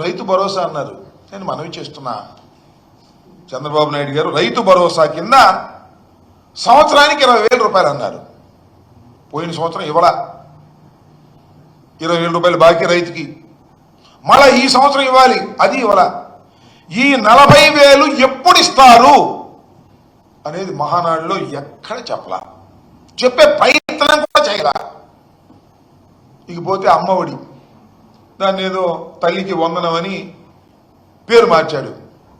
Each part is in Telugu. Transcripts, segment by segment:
రైతు భరోసా అన్నారు. నేను మనవి చేస్తున్నా, చంద్రబాబు నాయుడు గారు రైతు భరోసా కింద సంవత్సరానికి 20,000 రూపాయలు అన్నారు. పోయిన సంవత్సరం ఇవ్వాల 20,000 రూపాయలు బాకీ రైతుకి, మళ్ళా ఈ సంవత్సరం ఇవ్వాలి, అది ఇవ్వాల. ఈ 40,000 ఎప్పుడు ఇస్తారు అనేది మహానాడులో ఎక్కడ చెప్పలా, చెప్పే ప్రయత్నం కూడా చేయలా. ఇకపోతే అమ్మఒడి, దాన్ని ఏదో తల్లికి వందనం అని పేరు మార్చాడు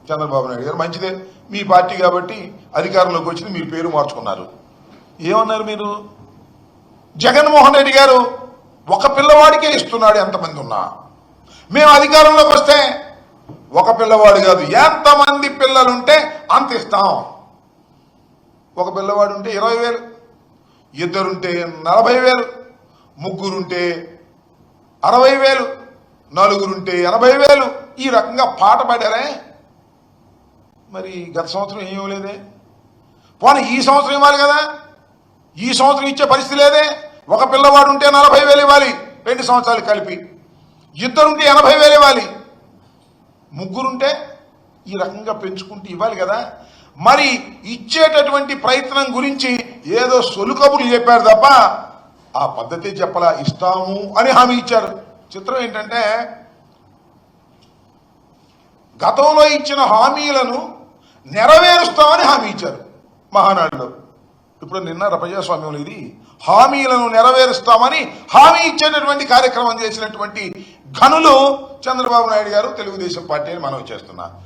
చంద్రబాబు నాయుడు గారు. మంచిదే, మీ పార్టీ కాబట్టి అధికారంలోకి వచ్చింది, మీరు పేరు మార్చుకున్నారు. ఏమన్నారు మీరు? జగన్మోహన్ రెడ్డి గారు ఒక పిల్లవాడికే ఇస్తున్నాడు ఎంతమంది ఉన్నా, మేము అధికారంలోకి వస్తే ఒక పిల్లవాడు కాదు, ఎంతమంది పిల్లలుంటే అంత ఇస్తాం. ఒక పిల్లవాడు ఉంటే 20,000, ఇద్దరుంటే 40,000, ముగ్గురుంటే 60,000, నలుగురుంటే 80,000. ఈ రకంగా పాట పాడారే. మరి గత సంవత్సరం ఏం ఇవ్వలేదే? పోనీ ఈ సంవత్సరం ఇవ్వాలి కదా, ఈ సంవత్సరం ఇచ్చే పరిస్థితి లేదే. ఒక పిల్లవాడు ఉంటే 40,000 ఇవ్వాలి 2 సంవత్సరాలు కలిపి, ఇద్దరుంటే 80,000 ఇవ్వాలి, ముగ్గురుంటే ఈ రకంగా పెంచుకుంటూ ఇవ్వాలి కదా. మరి ఇచ్చేటటువంటి ప్రయత్నం గురించి ఏదో సొలుకబులు చెప్పారు తప్ప ఆ పద్ధతి చెప్పలా. ఇస్తాము అని హామీ ఇచ్చారు. చిత్రం ఏంటంటే, గతంలో ఇచ్చిన హామీలను నెరవేరుస్తామని హామీ ఇచ్చారు మహానాడులో. ఇప్పుడు నిన్న ప్రజాస్వామ్యంలో ఇది హామీలను నెరవేరుస్తామని హామీ ఇచ్చేటటువంటి కార్యక్రమం చేసినటువంటి ఘనులు చంద్రబాబు నాయుడు గారు, తెలుగుదేశం పార్టీ అని మనవి చేస్తున్నా.